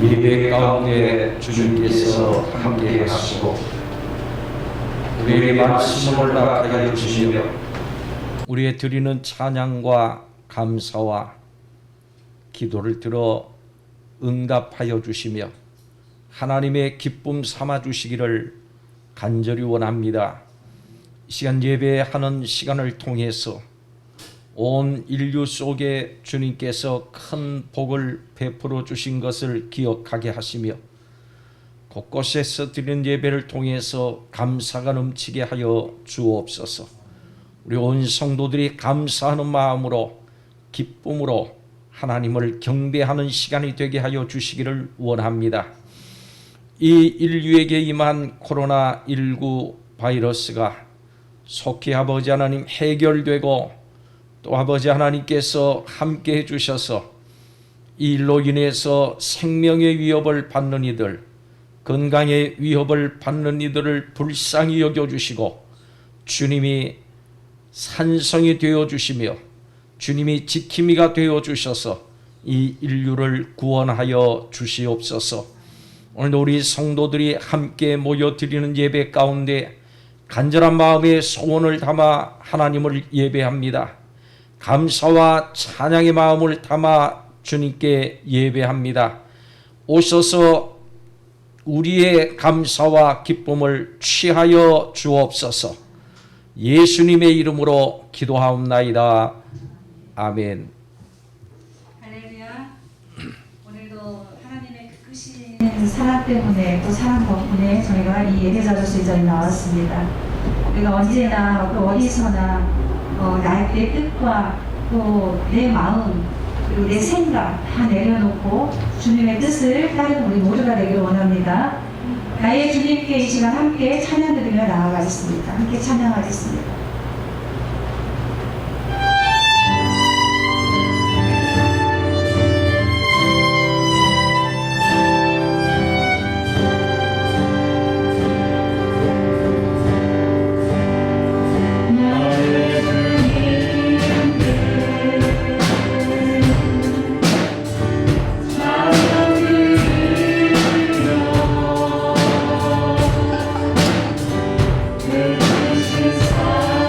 예배 가운데 주님께서 함께 하시고 우리에게 말씀을 허락하여 주시며 우리의 드리는 찬양과 감사와 기도를 들어 응답하여 주시며 하나님의 기쁨 삼아 주시기를 간절히 원합니다. 이 시간 예배하는 시간을 통해서 온 인류 속에 주님께서 큰 복을 베풀어 주신 것을 기억하게 하시며 곳곳에서 드리는 예배를 통해서 감사가 넘치게 하여 주옵소서. 우리 온 성도들이 감사하는 마음으로 기쁨으로 하나님을 경배하는 시간이 되게 하여 주시기를 원합니다. 이 인류에게 임한 코로나19 바이러스가 속히 아버지 하나님 해결되고 또 아버지 하나님께서 함께 해주셔서 이 일로 인해서 생명의 위협을 받는 이들, 건강의 위협을 받는 이들을 불쌍히 여겨주시고 주님이 산성이 되어주시며 주님이 지킴이가 되어주셔서 이 인류를 구원하여 주시옵소서. 오늘도 우리 성도들이 함께 모여드리는 예배 가운데 간절한 마음의 소원을 담아 하나님을 예배합니다. 감사와 찬양의 마음을 담아 주님께 예배합니다. 오셔서 우리의 감사와 기쁨을 취하여 주옵소서. 예수님의 이름으로 기도하옵나이다. 아멘. 할렐루야. 오늘도 하나님의 그 크신 사랑 때문에 또 사랑 덕분에 저희가 이 예배 자리에 이 자리에 나왔습니다. 우리가 언제나 또 어디서나 나의 뜻과 또 내 마음 그리고 내 생각 다 내려놓고 주님의 뜻을 따르는 우리 모두가 되기를 원합니다. 나의 주님께 이 시간 함께 찬양 드리며 나아가겠습니다. 함께 찬양하겠습니다. This is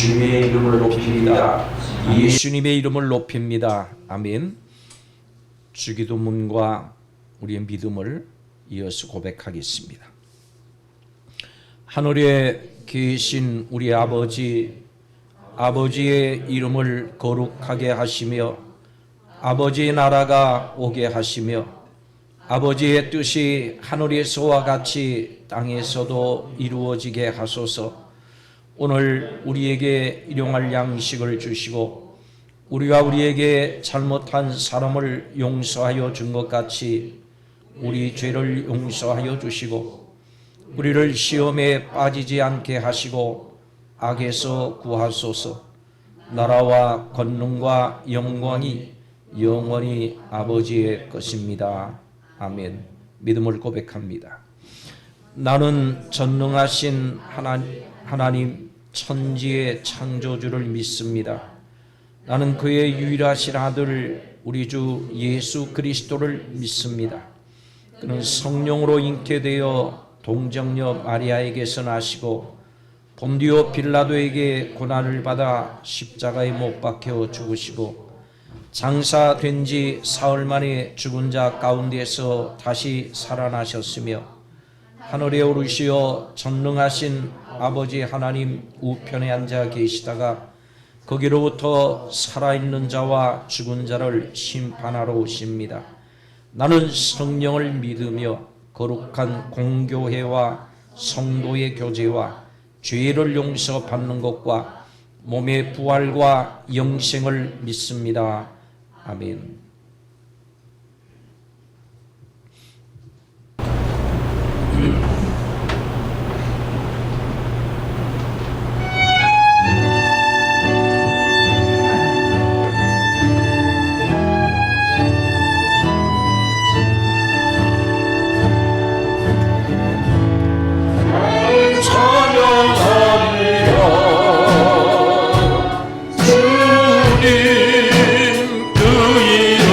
주님의 이름을 높입니다. 예수님의 이름을 높입니다. 아멘. 주기도문과 우리의 믿음을 이어서 고백하겠습니다. 하늘에 계신 우리 아버지, 아버지의 이름을 거룩하게 하시며 아버지의 나라가 오게 하시며 아버지의 뜻이 하늘에서와 같이 땅에서도 이루어지게 하소서. 오늘 우리에게 일용할 양식을 주시고 우리가 우리에게 잘못한 사람을 용서하여 준 것 같이 우리 죄를 용서하여 주시고 우리를 시험에 빠지지 않게 하시고 악에서 구하소서. 나라와 권능과 영광이 영원히 아버지의 것입니다. 아멘. 믿음을 고백합니다. 나는 전능하신 하나님 천지의 창조주를 믿습니다. 나는 그의 유일하신 아들 우리 주 예수 그리스도를 믿습니다. 그는 성령으로 잉태되어 동정녀 마리아에게서 나시고 본디오 빌라도에게 고난을 받아 십자가에 못 박혀 죽으시고 장사된 지 사흘 만에 죽은 자 가운데서 다시 살아나셨으며 하늘에 오르시어 전능하신 아버지 하나님 우편에 앉아 계시다가 거기로부터 살아있는 자와 죽은 자를 심판하러 오십니다. 나는 성령을 믿으며 거룩한 공교회와 성도의 교제와 죄를 용서받는 것과 몸의 부활과 영생을 믿습니다. 아멘. 주님 그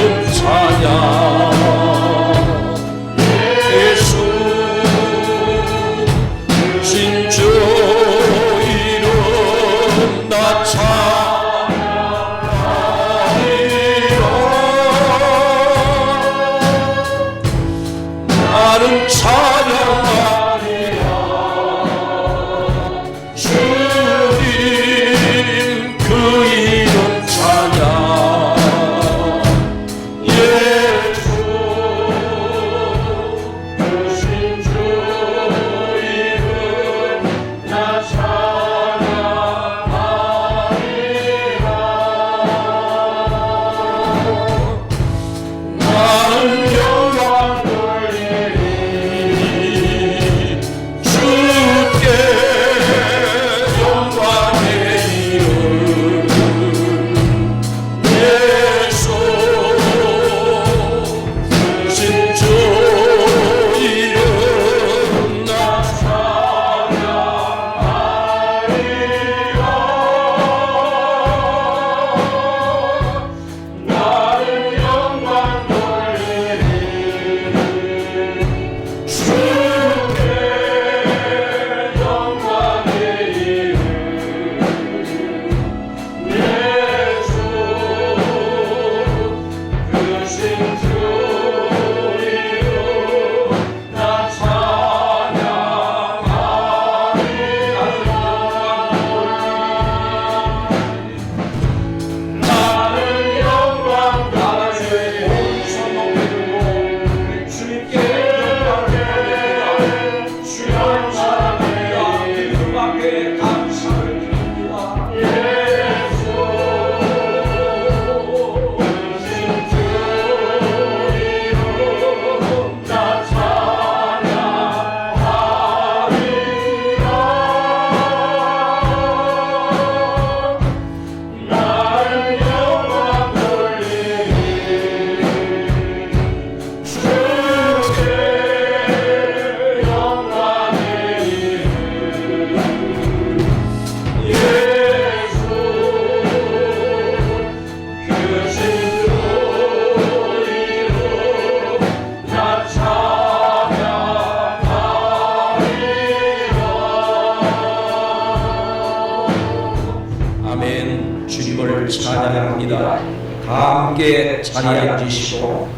다 함께 자리에 앉으시고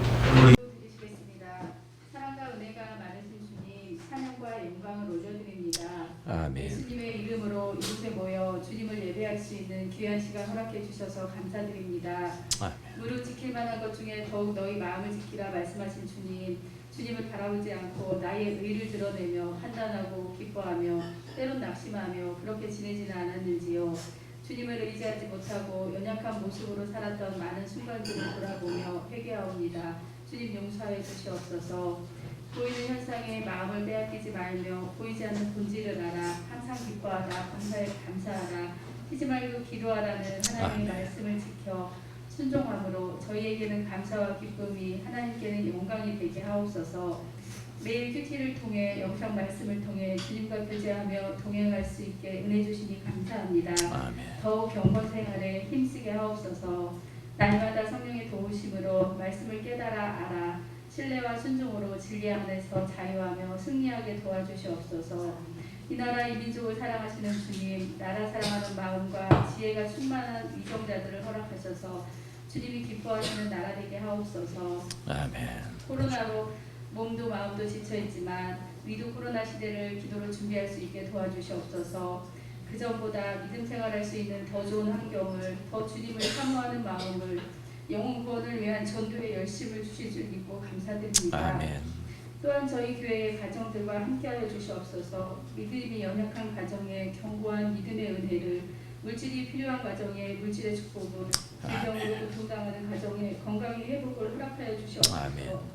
드리시겠습니다. 사랑과 은혜가 많으신 주님, 찬양과 영광을 올려드립니다. 아멘. 예수님의 이름으로 이곳에 모여 주님을 예배할 수 있는 귀한 시간 허락해 주셔서 감사드립니다. 아멘. 무릇 지킬 만한 것 중에 더욱 너희 마음을 지키라 말씀하신 주님, 주님을 바라보지 않고 나의 의를 드러내며 판단하고 기뻐하며 때론 낙심하며 그렇게 지내지는 않았는지요. 주님을 의지하지 못하고 연약한 모습으로 살았던 많은 순간들을 돌아보며 회개하옵니다. 주님 용서하여 주시옵소서. 보이는 현상에 마음을 빼앗기지 말며 보이지 않는 본질을 알아 항상 기뻐하라 감사하라 쉬지 말고 기도하라는 하나님의 말씀을 지켜 순종함으로 저희에게는 감사와 기쁨이 하나님께는 영광이 되게 하옵소서. 매일 큐티를 통해 영상 말씀을 통해 주님과 교제하며 동행할 수 있게 은혜 주시니 감사합니다. 아멘. 더욱 경건 생활에 힘쓰게 하옵소서. 날마다 성령의 도우심으로 말씀을 깨달아 알아 신뢰와 순종으로 진리 안에서 자유하며 승리하게 도와주시옵소서. 이 나라 이 민족을 사랑하시는 주님, 나라 사랑하는 마음과 지혜가 충만한 위정자들을 허락하셔서 주님이 기뻐하시는 나라 되게 하옵소서. 아멘. 코로나로 몸도 마음도 지쳐있지만 위드 코로나 시대를 기도로 준비할 수 있게 도와주시옵소서. 그전보다 믿음 생활할 수 있는 더 좋은 환경을, 더 주님을 사모하는 마음을, 영혼 구원을 위한 전도의 열심을 주실 줄 믿고 감사드립니다. 아멘. 또한 저희 교회의 가정들과 함께하여 주시옵소서. 믿음이 연약한 가정에 견고한 믿음의 은혜를, 물질이 필요한 가정에 물질의 축복을, 질병으로 고통당하는 가정에 건강의 회복을 허락하여 주시옵소서. 아멘.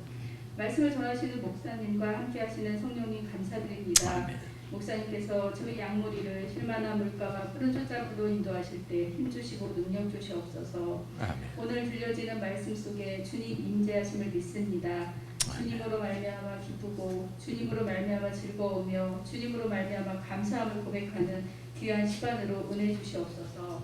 말씀을 전하시는 목사님과 함께하시는 성령님 감사드립니다. 아멘. 목사님께서 저희 양무리를 쉴만한 물가와 푸른 쫄짝으로 인도하실 때 힘주시고 능력 주시옵소서. 아멘. 오늘 들려지는 말씀 속에 주님 임재하심을 믿습니다. 주님으로 말미암아 기쁘고 주님으로 말미암아 즐거우며 주님으로 말미암아 감사함을 고백하는 귀한 시간으로 은혜 주시옵소서.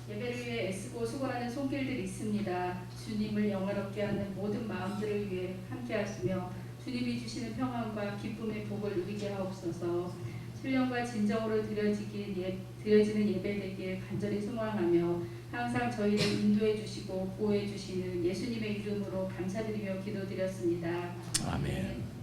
예배를 위해 애쓰고 수고하는 손길들이 있습니다. 주님을 영화롭게 하는 모든 마음들을 위해 함께하시며 주님이 주시는 평안과 기쁨의 복을 누리게 하옵소서. 신령과 진정으로 드려지는 예배되길 간절히 소망하며 항상 저희를 인도해 주시고 보호해 주시는 예수님의 이름으로 감사드리며 기도드렸습니다. 아멘.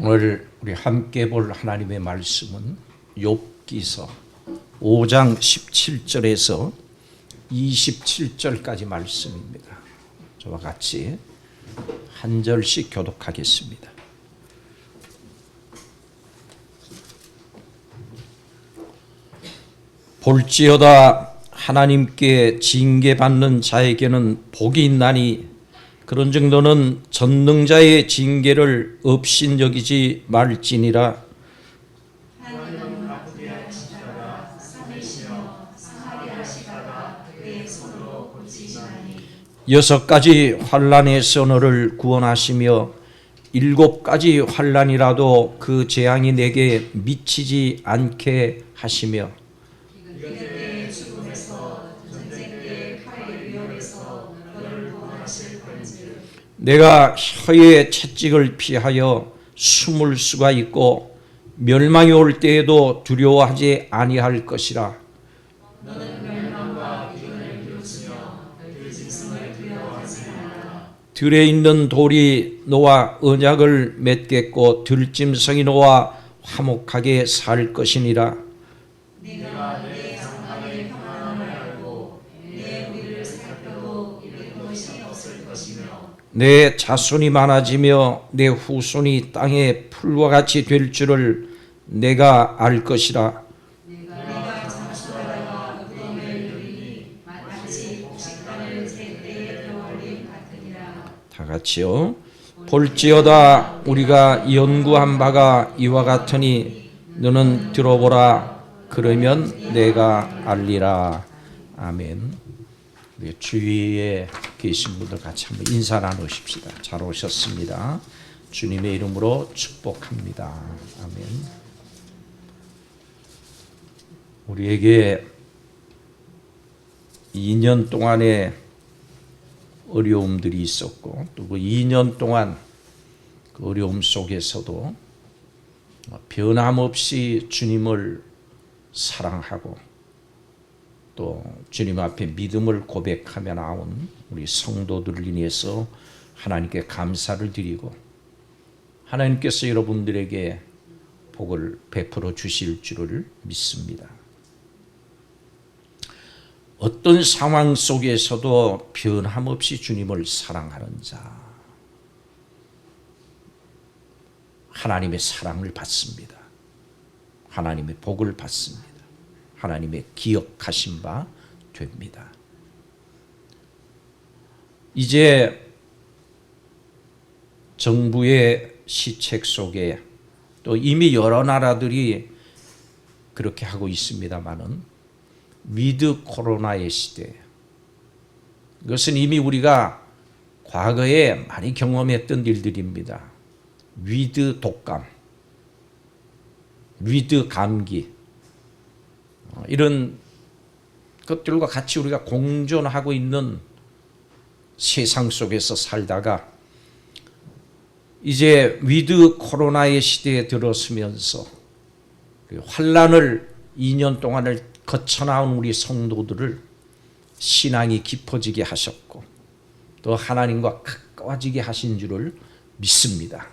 오늘 우리 함께 볼 하나님의 말씀은 욥기서 5장 17절에서 27절까지 말씀입니다. 저와 같이 한 절씩 교독하겠습니다. 볼지어다 하나님께 징계받는 자에게는 복이 있나니 그런 정도는 전능자의 징계를 업신여기지 말지니라. 하나님은 나쁘게 하시다가 삼으시며 상하게 하시다가 그의 손으로 고치시나니 6가지 환난에서 너를 구원하시며 7가지 환난이라도 그 재앙이 내게 미치지 않게 하시며 이것 때에 죽음에서 전쟁 때에 칼의 위협에서 너를 구원하실 건즉 내가 혀의 채찍을 피하여 숨을 수가 있고 멸망이 올 때에도 두려워하지 아니할 것이라. 너는 멸망과 이혼을 비웃으며 그 짐승을 두려워하지 말라. 들에 있는 돌이 너와 언약을 맺겠고 들짐승이 너와 화목하게 살 것이니라. 네가 내 장막의 평안함을 알고 내 우리를 살펴도 잃은 것이 없을 것이며 내 자손이 많아지며 내 후손이 땅의 풀과 같이 될 줄을 내가 알 것이라. 내가 장수하다가 무덤에 이르리니 마치 곡식단을 새 때에 되어올림 같으니라. 다 같이요. 볼지어다 우리가 연구한 바가 이와 같으니 너는 들어보라. 그러면 내가 알리라. 아멘. 우리 주위에 계신 분들 같이 한번 인사 나누십시다. 잘 오셨습니다. 주님의 이름으로 축복합니다. 아멘. 우리에게 2년 동안의 어려움들이 있었고 또 그 2년 동안 그 어려움 속에서도 변함없이 주님을 사랑하고 또 주님 앞에 믿음을 고백하며 나온 우리 성도들을 인해서 하나님께 감사를 드리고 하나님께서 여러분들에게 복을 베풀어 주실 줄을 믿습니다. 어떤 상황 속에서도 변함없이 주님을 사랑하는 자, 하나님의 사랑을 받습니다. 하나님의 복을 받습니다. 하나님의 기억하신 바 됩니다. 이제 정부의 시책 속에 또 이미 여러 나라들이 그렇게 하고 있습니다마는 위드 코로나의 시대, 이것은 이미 우리가 과거에 많이 경험했던 일들입니다. 위드 독감, 위드 감기, 이런 것들과 같이 우리가 공존하고 있는 세상 속에서 살다가 이제 위드 코로나의 시대에 들어서면서 환란을 2년 동안을 거쳐나온 우리 성도들을 신앙이 깊어지게 하셨고 또 하나님과 가까워지게 하신 줄을 믿습니다.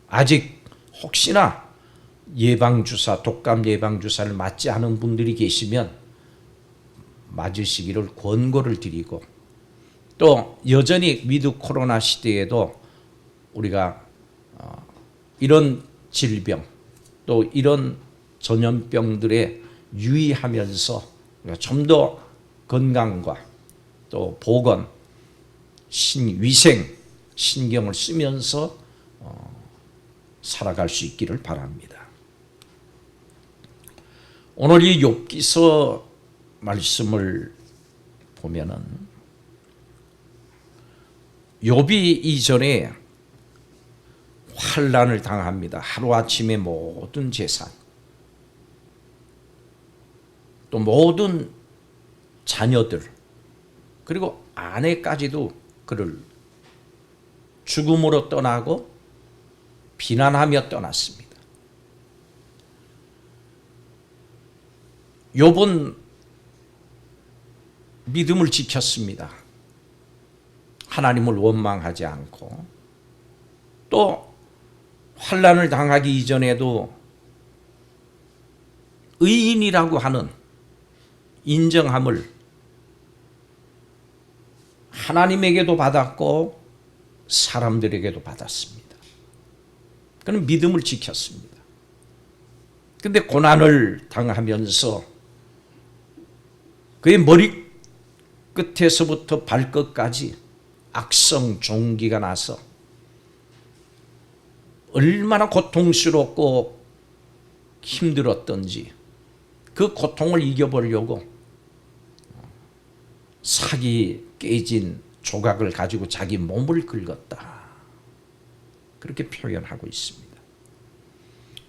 아직 혹시나 예방주사, 독감 예방주사를 맞지 않은 분들이 계시면 맞으시기를 권고를 드리고 또 여전히 위드 코로나 시대에도 우리가 이런 질병 또 이런 전염병들에 유의하면서 좀 더 건강과 또 보건, 위생, 신경을 쓰면서 살아갈 수 있기를 바랍니다. 오늘 이 욥기서 말씀을 보면은 욥이 이전에 환난을 당합니다. 하루아침에 모든 재산 또 모든 자녀들 그리고 아내까지도 그를 죽음으로 떠나고 비난하며 떠났습니다. 욥은 믿음을 지켰습니다. 하나님을 원망하지 않고 또 환난을 당하기 이전에도 의인이라고 하는 인정함을 하나님에게도 받았고 사람들에게도 받았습니다. 그는 믿음을 지켰습니다. 그런데 고난을 당하면서 그의 머리 끝에서부터 발끝까지 악성 종기가 나서 얼마나 고통스럽고 힘들었던지 그 고통을 이겨보려고 sak이 깨진 조각을 가지고 자기 몸을 긁었다. 그렇게 표현하고 있습니다.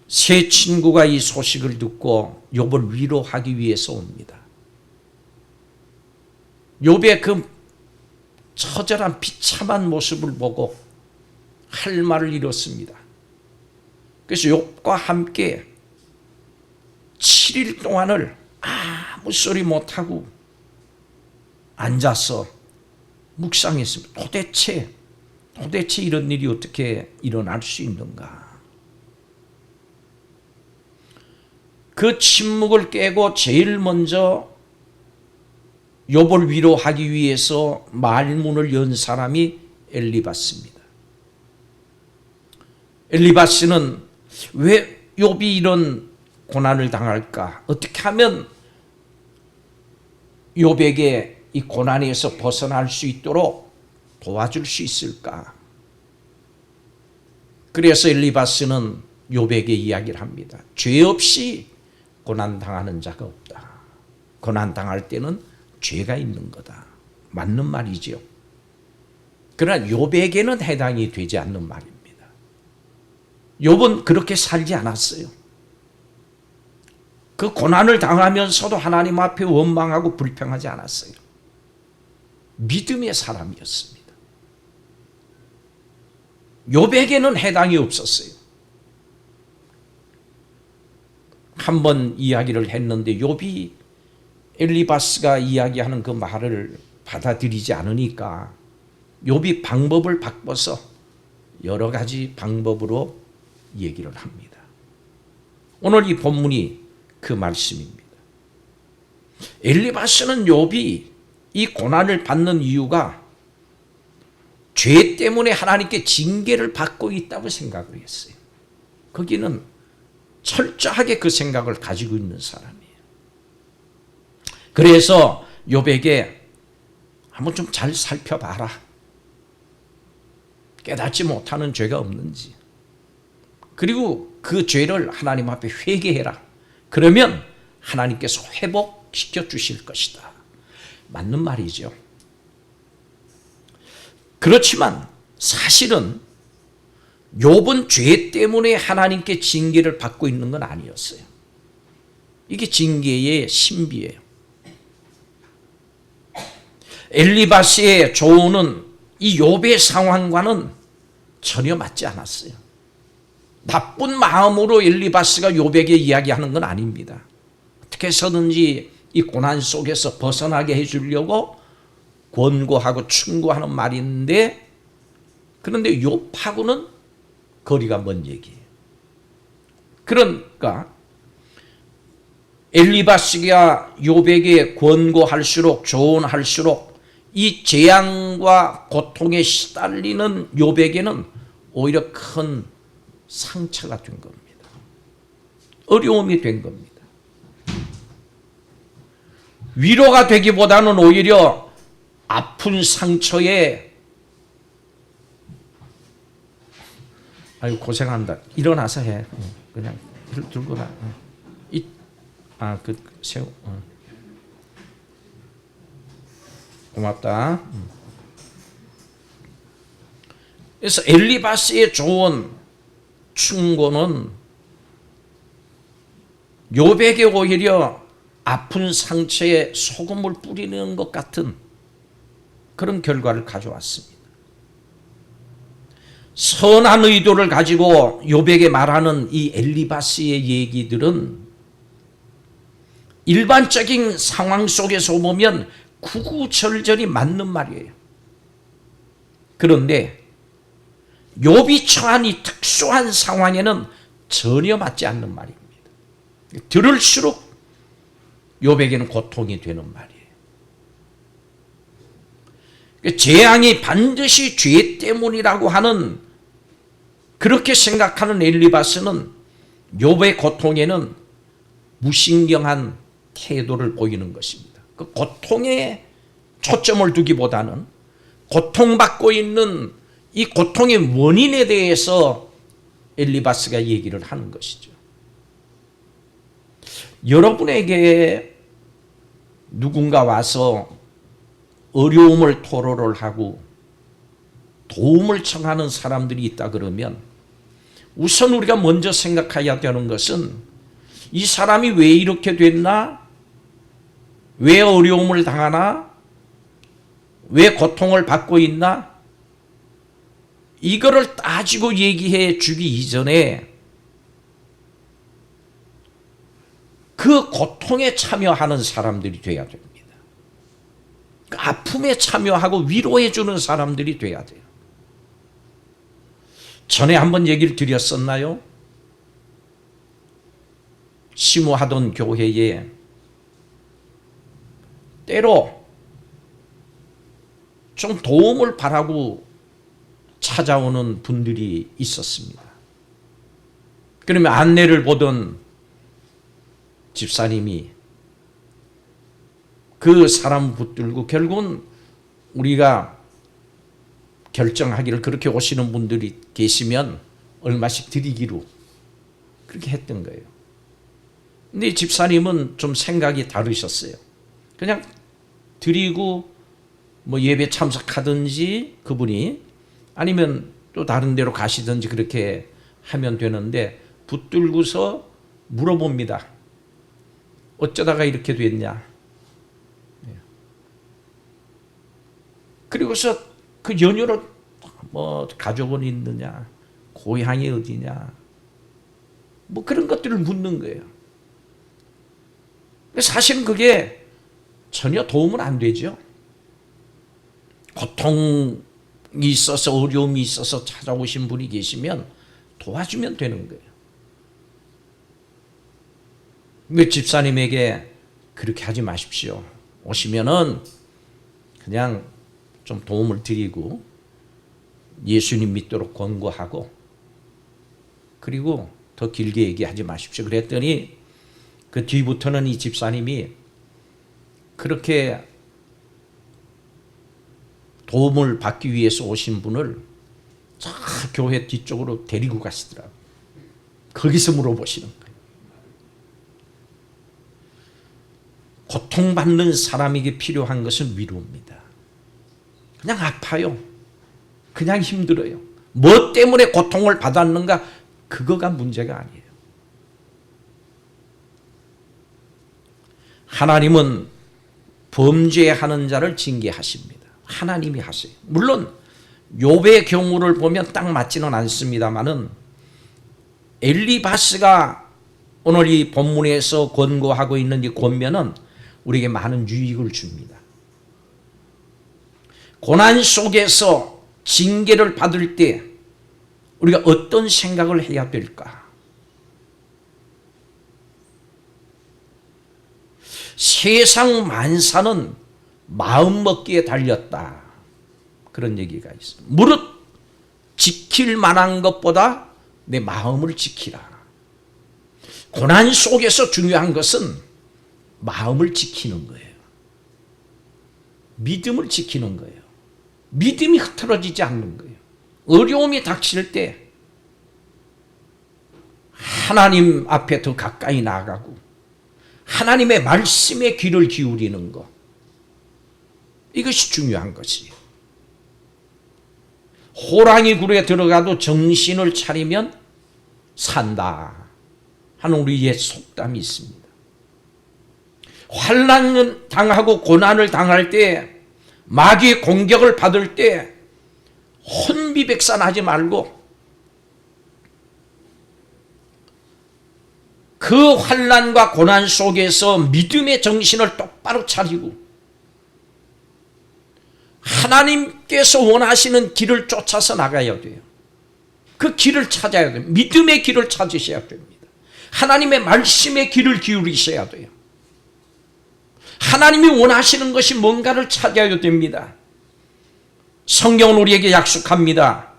세 친구가 이 소식을 듣고 욥을 위로하기 위해서 옵니다. 욥의 그 처절한 비참한 모습을 보고 할 말을 잃었습니다. 그래서 욥과 함께 7일 동안을 아무 소리 못하고 앉아서 묵상했습니다. 도대체 이런 일이 어떻게 일어날 수 있는가? 그 침묵을 깨고 제일 먼저 욥을 위로하기 위해서 말문을 연 사람이 엘리바스입니다. 엘리바스는 왜 욥이 이런 고난을 당할까? 어떻게 하면 욥에게 이 고난에서 벗어날 수 있도록 도와줄 수 있을까? 그래서 엘리바스는 욥에게 이야기를 합니다. 죄 없이 고난당하는 자가 없다. 고난당할 때는 죄가 있는 거다. 맞는 말이지요. 그러나 욥에게는 해당이 되지 않는 말입니다. 욥은 그렇게 살지 않았어요. 그 고난을 당하면서도 하나님 앞에 원망하고 불평하지 않았어요. 믿음의 사람이었습니다. 욥에게는 해당이 없었어요. 한 번 이야기를 했는데 욥이 엘리바스가 이야기하는 그 말을 받아들이지 않으니까 욥이 방법을 바꿔서 여러 가지 방법으로 얘기를 합니다. 오늘 이 본문이 그 말씀입니다. 엘리바스는 욥이 이 고난을 받는 이유가 죄 때문에 하나님께 징계를 받고 있다고 생각을 했어요. 거기는 철저하게 그 생각을 가지고 있는 사람이에요. 그래서 욥에게 한번 좀 잘 살펴봐라. 깨닫지 못하는 죄가 없는지. 그리고 그 죄를 하나님 앞에 회개해라. 그러면 하나님께서 회복시켜 주실 것이다. 맞는 말이죠. 그렇지만 사실은 욥은 죄 때문에 하나님께 징계를 받고 있는 건 아니었어요. 이게 징계의 신비예요. 엘리바스의 조언은 이 욥의 상황과는 전혀 맞지 않았어요. 나쁜 마음으로 엘리바스가 욥에게 이야기하는 건 아닙니다. 어떻게 해서든지 이 고난 속에서 벗어나게 해주려고 권고하고 충고하는 말인데, 그런데 욥하고는 거리가 먼 얘기예요. 그러니까 엘리바스가 욥에게 권고할수록 조언할수록 이 재앙과 고통에 시달리는 욥에게는 오히려 큰 상처가 된 겁니다. 어려움이 된 겁니다. 위로가 되기보다는 오히려 아픈 상처에 아유 고생한다. 일어나서 해. 그냥 들고 나. 그 새우. 고맙다. 그래서 엘리바스의 조언, 충고는 욥에게 오히려 아픈 상처에 소금을 뿌리는 것 같은 그런 결과를 가져왔습니다. 선한 의도를 가지고 욥에게 말하는 이 엘리바스의 얘기들은 일반적인 상황 속에서 보면 구구절절이 맞는 말이에요. 그런데 욥이 처한 이 특수한 상황에는 전혀 맞지 않는 말입니다. 들을수록 욥에게는 고통이 되는 말이에요. 재앙이 반드시 죄 때문이라고 하는, 그렇게 생각하는 엘리바스는 욥의 고통에는 무신경한 태도를 보이는 것입니다. 그 고통에 초점을 두기보다는 고통받고 있는 이 고통의 원인에 대해서 엘리바스가 얘기를 하는 것이죠. 여러분에게 누군가 와서 어려움을 토로를 하고 도움을 청하는 사람들이 있다 그러면 우선 우리가 먼저 생각해야 되는 것은 이 사람이 왜 이렇게 됐나? 왜 어려움을 당하나? 왜 고통을 받고 있나? 이거를 따지고 얘기해 주기 이전에 그 고통에 참여하는 사람들이 돼야 됩니다. 그 아픔에 참여하고 위로해 주는 사람들이 돼야 돼요. 전에 한번 얘기를 드렸었나요? 심호하던 교회에 때로 좀 도움을 바라고 찾아오는 분들이 있었습니다. 그러면 안내를 보던 집사님이 그 사람 붙들고 결국은 우리가 결정하기를 그렇게 오시는 분들이 계시면 얼마씩 드리기로 그렇게 했던 거예요. 근데 이 집사님은 좀 생각이 다르셨어요. 그냥 드리고 뭐 예배 참석하든지 그분이, 아니면 또 다른 데로 가시든지 그렇게 하면 되는데, 붙들고서 물어봅니다. 어쩌다가 이렇게 됐냐. 그리고서 그 연유로 뭐 가족은 있느냐, 고향이 어디냐, 뭐 그런 것들을 묻는 거예요. 사실은 그게 전혀 도움은 안 되죠. 고통이 있어서, 어려움이 있어서 찾아오신 분이 계시면 도와주면 되는 거예요. 왜 집사님에게 그렇게 하지 마십시오. 오시면은 그냥 좀 도움을 드리고 예수님 믿도록 권고하고, 그리고 더 길게 얘기하지 마십시오. 그랬더니 그 뒤부터는 이 집사님이 그렇게 도움을 받기 위해서 오신 분을 저 교회 뒤쪽으로 데리고 가시더라고요. 거기서 물어보시는 거예요. 고통받는 사람에게 필요한 것은 위로입니다. 그냥 아파요. 그냥 힘들어요. 뭐 때문에 고통을 받았는가? 그거가 문제가 아니에요. 하나님은 범죄하는 자를 징계하십니다. 하나님이 하세요. 물론 욥의 경우를 보면 딱 맞지는 않습니다만은, 엘리바스가 오늘 이 본문에서 권고하고 있는 이 권면은 우리에게 많은 유익을 줍니다. 고난 속에서 징계를 받을 때 우리가 어떤 생각을 해야 될까? 세상 만사는 마음먹기에 달렸다. 그런 얘기가 있어요. 무릇 지킬 만한 것보다 내 마음을 지키라. 고난 속에서 중요한 것은 마음을 지키는 거예요. 믿음을 지키는 거예요. 믿음이 흐트러지지 않는 거예요. 어려움이 닥칠 때 하나님 앞에 더 가까이 나아가고 하나님의 말씀에 귀를 기울이는 것, 이것이 중요한 것이에요. 호랑이 굴에 들어가도 정신을 차리면 산다 하는 우리의 속담이 있습니다. 환난을 당하고 고난을 당할 때, 마귀의 공격을 받을 때 혼비백산하지 말고 그 환난과 고난 속에서 믿음의 정신을 똑바로 차리고 하나님께서 원하시는 길을 쫓아서 나가야 돼요. 그 길을 찾아야 돼요. 믿음의 길을 찾으셔야 됩니다. 하나님의 말씀의 길을 기울이셔야 돼요. 하나님이 원하시는 것이 뭔가를 찾아야 됩니다. 성경은 우리에게 약속합니다.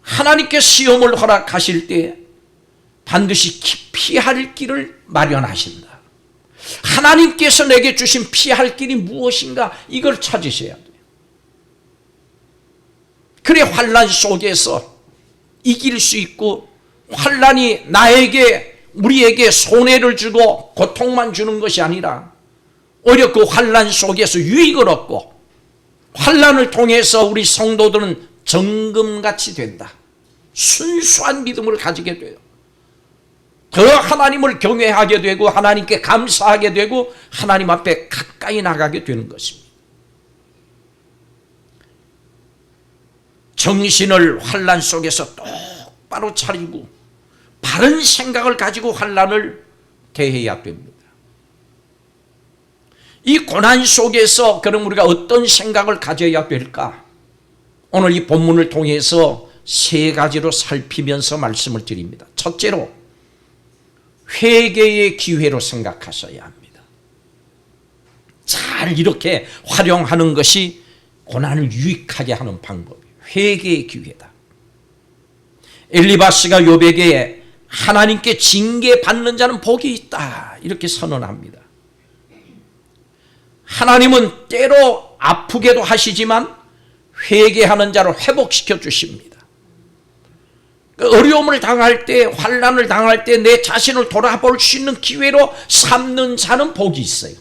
하나님께 시험을 허락하실 때 반드시 피할 길을 마련하신다. 하나님께서 내게 주신 피할 길이 무엇인가, 이걸 찾으셔야 돼요. 그래 환난 속에서 이길 수 있고, 환난이 나에게, 우리에게 손해를 주고 고통만 주는 것이 아니라 오히려 그 환난 속에서 유익을 얻고, 환난을 통해서 우리 성도들은 정금같이 된다. 순수한 믿음을 가지게 돼요. 더 하나님을 경외하게 되고 하나님께 감사하게 되고 하나님 앞에 가까이 나가게 되는 것입니다. 정신을 환난 속에서 똑바로 차리고 바른 생각을 가지고 환난을 대해야 됩니다. 이 고난 속에서 그럼 우리가 어떤 생각을 가져야 될까? 오늘 이 본문을 통해서 세 가지로 살피면서 말씀을 드립니다. 첫째로, 회개의 기회로 생각하셔야 합니다. 잘 이렇게 활용하는 것이 고난을 유익하게 하는 방법이에요. 회개의 기회다. 엘리바스가 욥에게 하나님께 징계받는 자는 복이 있다, 이렇게 선언합니다. 하나님은 때로 아프게도 하시지만 회개하는 자를 회복시켜 주십니다. 어려움을 당할 때, 환난을 당할 때 내 자신을 돌아볼 수 있는 기회로 삼는 자는 복이 있어요.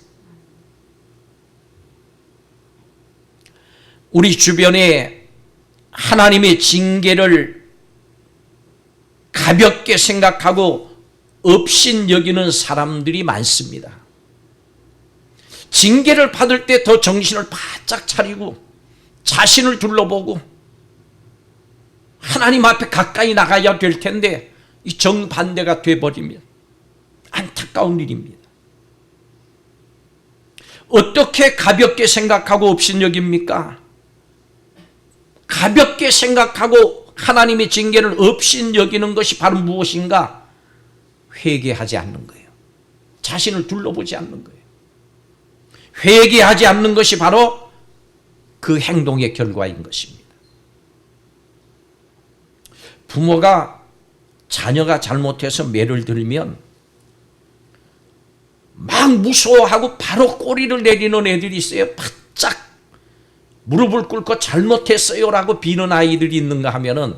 우리 주변에 하나님의 징계를 가볍게 생각하고 업신 여기는 사람들이 많습니다. 징계를 받을 때 더 정신을 바짝 차리고 자신을 둘러보고 하나님 앞에 가까이 나가야 될 텐데 이 정반대가 돼버리면 안타까운 일입니다. 어떻게 가볍게 생각하고 업신여깁니까? 가볍게 생각하고 하나님의 징계를 업신여기는 것이 바로 무엇인가? 회개하지 않는 거예요. 자신을 둘러보지 않는 거예요. 회개하지 않는 것이 바로 그 행동의 결과인 것입니다. 부모가 자녀가 잘못해서 매를 들면 막 무서워하고 바로 꼬리를 내리는 애들이 있어요. 바짝 무릎을 꿇고 잘못했어요 라고 비는 아이들이 있는가 하면은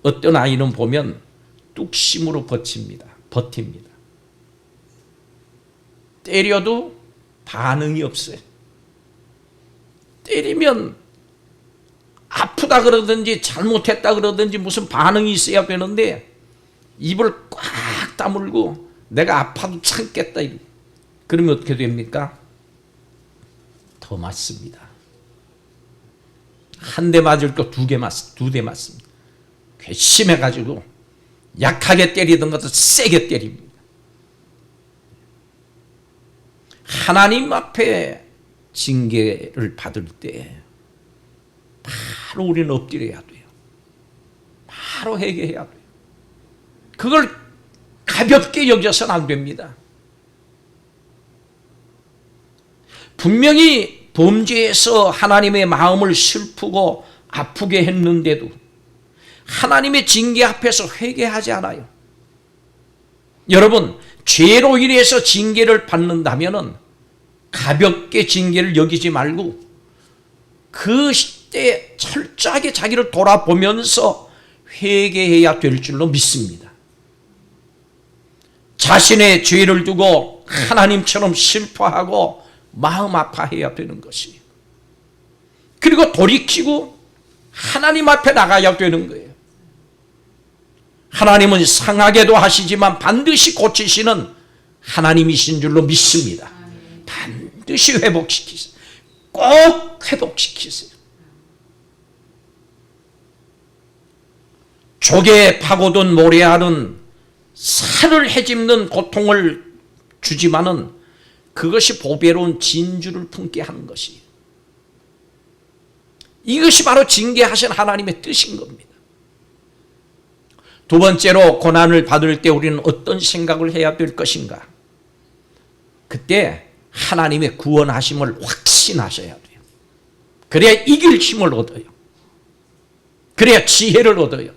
어떤 아이는 보면 뚝심으로 버팁니다. 때려도 반응이 없어요. 때리면 아프다 그러든지 잘못했다 그러든지 무슨 반응이 있어야 되는데 입을 꽉 다물고 내가 아파도 참겠다. 그러면 어떻게 됩니까? 더 맞습니다. 한 대 맞을 거 두 대 맞습니다. 괘씸해가지고 약하게 때리던 것도 세게 때립니다. 하나님 앞에 징계를 받을 때 바로 우리는 엎드려야 돼요. 바로 회개해야 돼요. 그걸 가볍게 여겨서는 안 됩니다. 분명히 범죄에서 하나님의 마음을 슬프고 아프게 했는데도 하나님의 징계 앞에서 회개하지 않아요. 여러분, 죄로 인해서 징계를 받는다면 가볍게 징계를 여기지 말고 그 시대에 철저하게 자기를 돌아보면서 회개해야 될 줄로 믿습니다. 자신의 죄를 두고 하나님처럼 슬퍼하고 마음 아파해야 되는 것이에요. 그리고 돌이키고 하나님 앞에 나가야 되는 거예요. 하나님은 상하게도 하시지만 반드시 고치시는 하나님이신 줄로 믿습니다. 반드시 회복시키세요. 꼭 회복시키세요. 조개에 파고든 모래알은 살을 헤집는 고통을 주지만은 그것이 보배로운 진주를 품게 하는 것이에요. 이것이 바로 징계하신 하나님의 뜻인 겁니다. 두 번째로 고난을 받을 때 우리는 어떤 생각을 해야 될 것인가? 그때 하나님의 구원하심을 확신하셔야 돼요. 그래야 이길 힘을 얻어요. 그래야 지혜를 얻어요.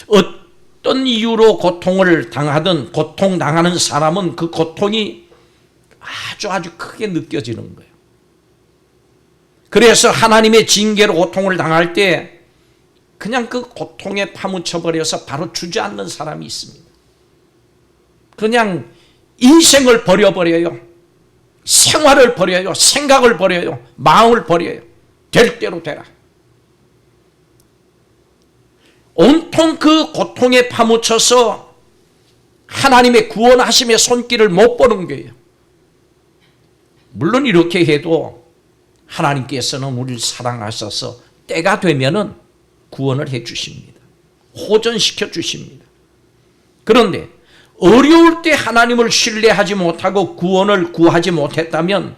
어떤 이유로 고통을 당하든 고통당하는 사람은 그 고통이 아주 크게 느껴지는 거예요. 그래서 하나님의 징계로 고통을 당할 때 그냥 그 고통에 파묻혀버려서 바로 주저앉는 사람이 있습니다. 그냥 인생을 버려버려요. 생활을 버려요. 생각을 버려요. 마음을 버려요. 될 대로 되라. 온통 그 고통에 파묻혀서 하나님의 구원하심의 손길을 못 보는 거예요. 물론 이렇게 해도 하나님께서는 우리를 사랑하셔서 때가 되면은 구원을 해 주십니다. 호전시켜 주십니다. 그런데 어려울 때 하나님을 신뢰하지 못하고 구원을 구하지 못했다면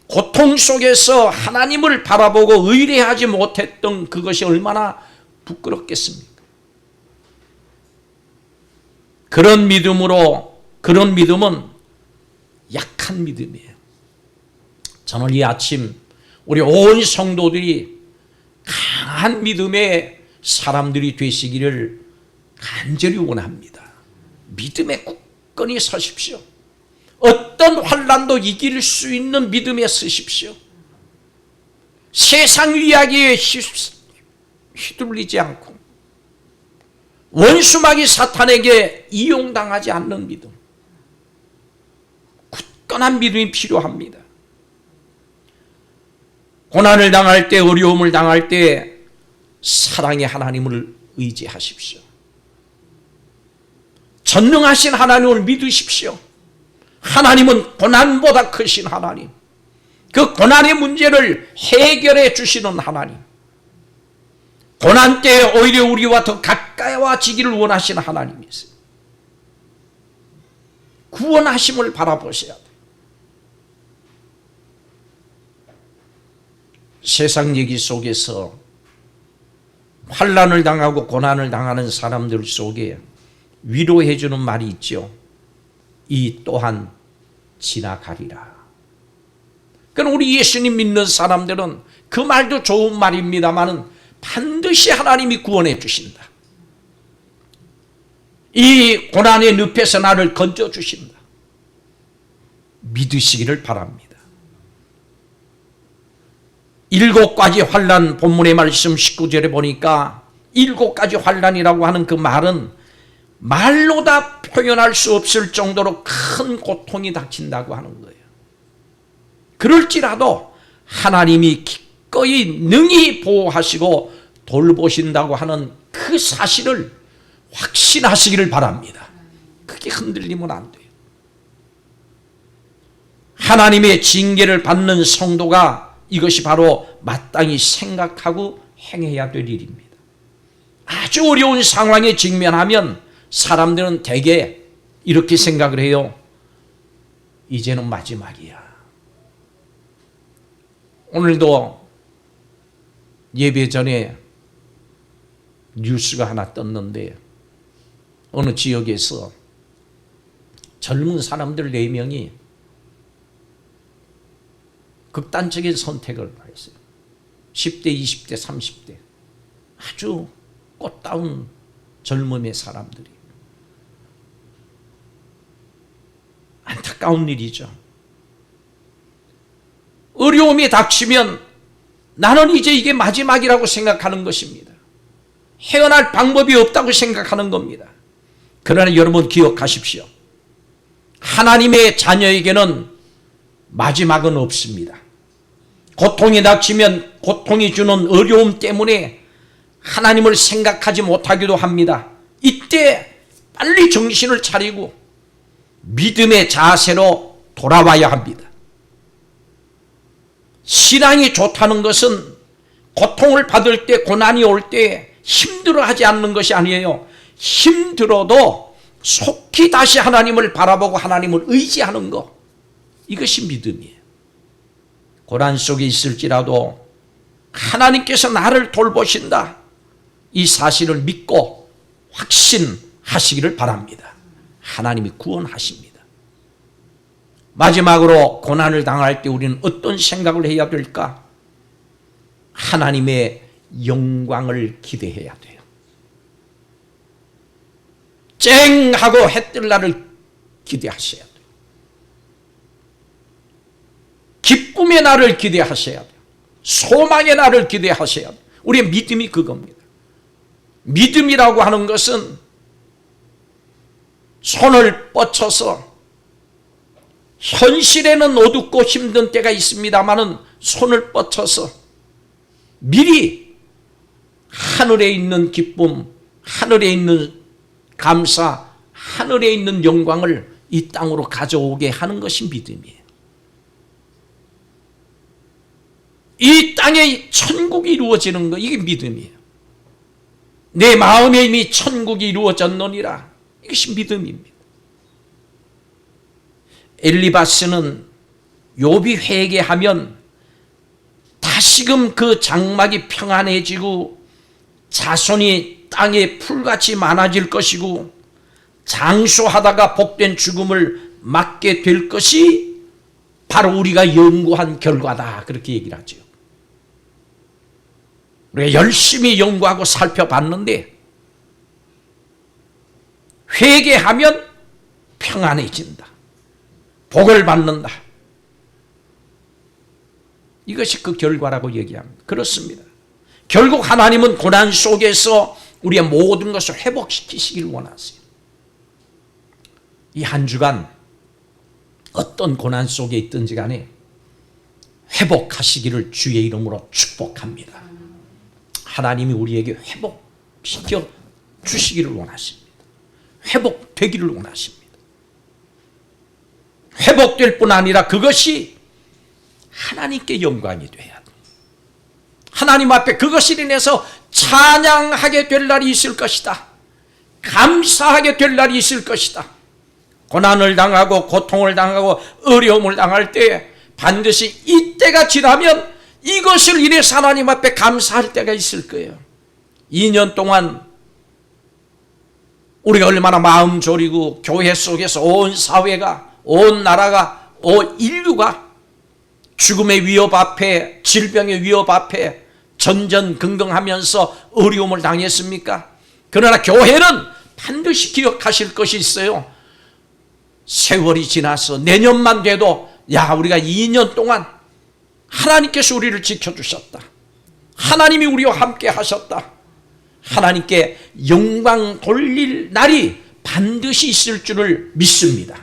고통 속에서 하나님을 바라보고 의뢰하지 못했던 그것이 얼마나 부끄럽겠습니까? 그런 믿음은 약한 믿음이에요. 저는 이 아침 우리 온 성도들이 강한 믿음의 사람들이 되시기를 간절히 원합니다. 믿음에 굳건히 서십시오. 어떤 환난도 이길 수 있는 믿음에 서십시오. 세상 이야기에 휘둘리지 않고 원수마귀 사탄에게 이용당하지 않는 믿음, 굳건한 믿음이 필요합니다. 고난을 당할 때, 어려움을 당할 때 사랑의 하나님을 의지하십시오. 전능하신 하나님을 믿으십시오. 하나님은 고난보다 크신 하나님, 그 고난의 문제를 해결해 주시는 하나님, 고난 때 오히려 우리와 더 가까워지기를 원하시는 하나님이세요. 구원하심을 바라보셔야 돼요. 세상 얘기 속에서 환난을 당하고 고난을 당하는 사람들 속에 위로해 주는 말이 있죠. 이 또한 지나가리라. 그럼 우리 예수님 믿는 사람들은 그 말도 좋은 말입니다만은 반드시 하나님이 구원해 주신다. 이 고난의 늪에서 나를 건져 주신다. 믿으시기를 바랍니다. 7가지 환난, 본문의 말씀 19절에 보니까 7가지 환난이라고 하는 그 말은 말로 다 표현할 수 없을 정도로 큰 고통이 닥친다고 하는 거예요. 그럴지라도 하나님이 기꺼이 능히 보호하시고 돌보신다고 하는 그 사실을 확신하시기를 바랍니다. 그게 흔들리면 안 돼요. 하나님의 징계를 받는 성도가 이것이 바로 마땅히 생각하고 행해야 될 일입니다. 아주 어려운 상황에 직면하면 사람들은 대개 이렇게 생각을 해요. 이제는 마지막이야. 오늘도 예배 전에 뉴스가 하나 떴는데 어느 지역에서 젊은 사람들 4명이 극단적인 선택을 했어요. 10대, 20대, 30대 아주 꽃다운 젊음의 사람들이. 안타까운 일이죠. 어려움이 닥치면 나는 이제 이게 마지막이라고 생각하는 것입니다. 헤어날 방법이 없다고 생각하는 겁니다. 그러나 여러분 기억하십시오. 하나님의 자녀에게는 마지막은 없습니다. 고통이 닥치면 고통이 주는 어려움 때문에 하나님을 생각하지 못하기도 합니다. 이때 빨리 정신을 차리고 믿음의 자세로 돌아와야 합니다. 신앙이 좋다는 것은 고통을 받을 때, 고난이 올 때 힘들어하지 않는 것이 아니에요. 힘들어도 속히 다시 하나님을 바라보고 하나님을 의지하는 것, 이것이 믿음이에요. 고난 속에 있을지라도 하나님께서 나를 돌보신다, 이 사실을 믿고 확신하시기를 바랍니다. 하나님이 구원하십니다. 마지막으로 고난을 당할 때 우리는 어떤 생각을 해야 될까? 하나님의 영광을 기대해야 돼요. 쨍 하고 해 뜰 날을 기대하셔야 돼요. 기쁨의 날을 기대하셔야 돼요. 소망의 날을 기대하셔야 돼요. 우리의 믿음이 그겁니다. 믿음이라고 하는 것은 손을 뻗쳐서, 현실에는 어둡고 힘든 때가 있습니다마는 손을 뻗쳐서 미리 하늘에 있는 기쁨, 하늘에 있는 감사, 하늘에 있는 영광을 이 땅으로 가져오게 하는 것이 믿음이에요. 이 땅에 천국이 이루어지는 거, 이게 믿음이에요. 내 마음에 이미 천국이 이루어졌느니라, 이것이 믿음입니다. 엘리바스는 욥이 회개하면 다시금 그 장막이 평안해지고 자손이 땅에 풀같이 많아질 것이고 장수하다가 복된 죽음을 맞게 될 것이 바로 우리가 연구한 결과다, 그렇게 얘기를 하죠. 우리가 열심히 연구하고 살펴봤는데 회개하면 평안해진다, 복을 받는다, 이것이 그 결과라고 얘기합니다. 그렇습니다. 결국 하나님은 고난 속에서 우리의 모든 것을 회복시키시길 원하세요. 이 한 주간 어떤 고난 속에 있든지 간에 회복하시기를 주의 이름으로 축복합니다. 하나님이 우리에게 회복시켜 주시기를 원하십니다. 회복되기를 원하십니다. 회복될 뿐 아니라 그것이 하나님께 영광이 돼야 돼요. 하나님 앞에 그것을 인해서 찬양하게 될 날이 있을 것이다. 감사하게 될 날이 있을 것이다. 고난을 당하고 고통을 당하고 어려움을 당할 때 반드시 이때가 지나면 이것을 인해서 하나님 앞에 감사할 때가 있을 거예요. 2년 동안 우리가 얼마나 마음 졸이고 교회 속에서 온 사회가, 온 나라가, 온 인류가 죽음의 위협 앞에, 질병의 위협 앞에 전전긍긍하면서 어려움을 당했습니까? 그러나 교회는 반드시 기억하실 것이 있어요. 세월이 지나서 내년만 돼도 우리가 2년 동안 하나님께서 우리를 지켜주셨다. 하나님이 우리와 함께 하셨다. 하나님께 영광 돌릴 날이 반드시 있을 줄을 믿습니다.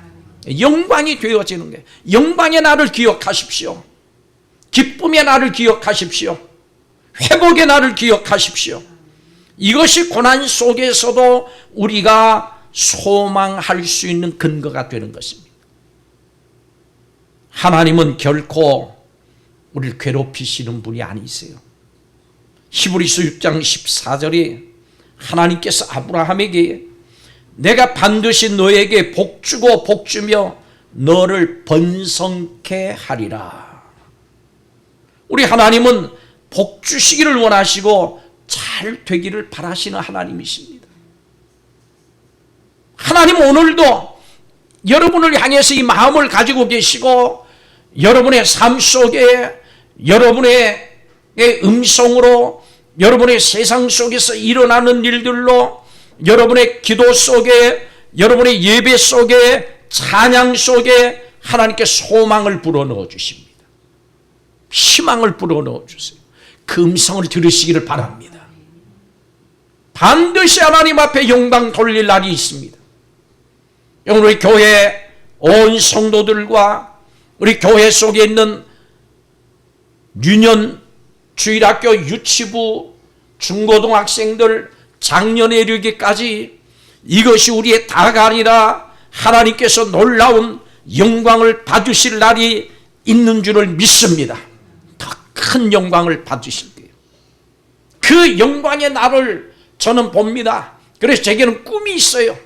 영광이 되어지는 거예요. 영광의 날을 기억하십시오. 기쁨의 날을 기억하십시오. 회복의 날을 기억하십시오. 이것이 고난 속에서도 우리가 소망할 수 있는 근거가 되는 것입니다. 하나님은 결코 우리를 괴롭히시는 분이 아니세요. 히브리서 6장 14절에 하나님께서 아브라함에게 내가 반드시 너에게 복주고 복주며 너를 번성케 하리라. 우리 하나님은 복주시기를 원하시고 잘 되기를 바라시는 하나님이십니다. 하나님 오늘도 여러분을 향해서 이 마음을 가지고 계시고 여러분의 삶 속에 여러분의 음성으로 여러분의 세상 속에서 일어나는 일들로 여러분의 기도 속에 여러분의 예배 속에 찬양 속에 하나님께 소망을 불어넣어 주십니다. 희망을 불어넣어 주세요. 그 음성을 들으시기를 바랍니다. 반드시 하나님 앞에 영광 돌릴 날이 있습니다. 우리 교회 온 성도들과 우리 교회 속에 있는 유년, 주일학교, 유치부, 중고등학생들, 작년에 이르기까지 이것이 우리의 다가 아니라 하나님께서 놀라운 영광을 받으실 날이 있는 줄을 믿습니다. 더 큰 영광을 받으실 거예요. 그 영광의 날을 저는 봅니다. 그래서 제게는 꿈이 있어요.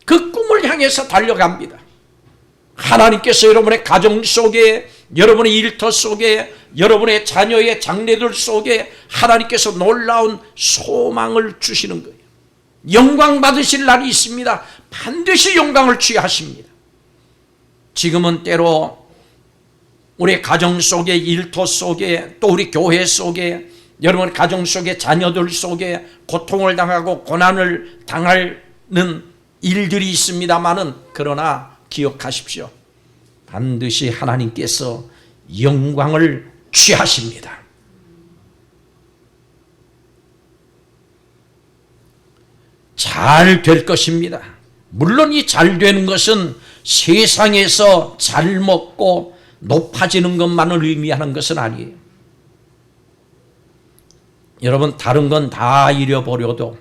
그 꿈을 향해서 달려갑니다. 하나님께서 여러분의 가정 속에, 여러분의 일터 속에, 여러분의 자녀의 장래들 속에 하나님께서 놀라운 소망을 주시는 거예요. 영광 받으실 날이 있습니다. 반드시 영광을 취하십니다. 지금은 때로 우리 가정 속에, 일터 속에, 또 우리 교회 속에, 여러분 가정 속에, 자녀들 속에 고통을 당하고 고난을 당하는 일들이 있습니다마는 그러나 기억하십시오. 반드시 하나님께서 영광을 취하십니다. 잘 될 것입니다. 물론 이 잘 되는 것은 세상에서 잘 먹고 높아지는 것만을 의미하는 것은 아니에요. 여러분 다른 건 다 잃어버려도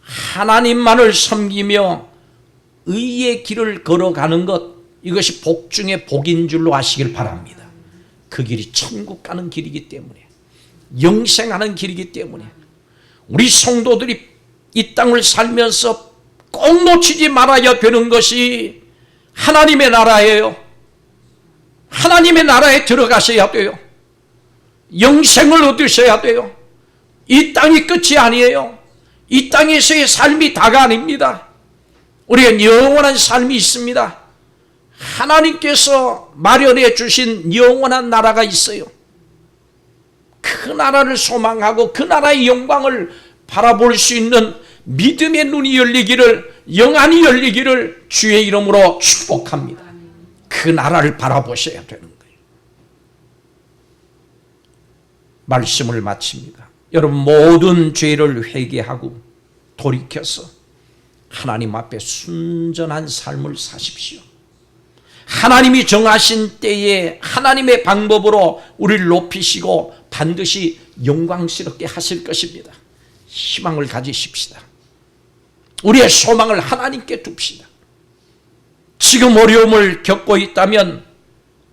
하나님만을 섬기며 의의 길을 걸어가는 것, 이것이 복 중에 복인 줄로 아시길 바랍니다. 그 길이 천국 가는 길이기 때문에, 영생하는 길이기 때문에 우리 성도들이 이 땅을 살면서 꼭 놓치지 말아야 되는 것이 하나님의 나라예요. 하나님의 나라에 들어가셔야 돼요. 영생을 얻으셔야 돼요. 이 땅이 끝이 아니에요. 이 땅에서의 삶이 다가 아닙니다. 우리가 영원한 삶이 있습니다. 하나님께서 마련해 주신 영원한 나라가 있어요. 그 나라를 소망하고 그 나라의 영광을 바라볼 수 있는 믿음의 눈이 열리기를, 영안이 열리기를 주의 이름으로 축복합니다. 그 나라를 바라보셔야 되는 거예요. 말씀을 마칩니다. 여러분 모든 죄를 회개하고 돌이켜서 하나님 앞에 순전한 삶을 사십시오. 하나님이 정하신 때에 하나님의 방법으로 우리를 높이시고 반드시 영광스럽게 하실 것입니다. 희망을 가지십시다. 우리의 소망을 하나님께 둡시다. 지금 어려움을 겪고 있다면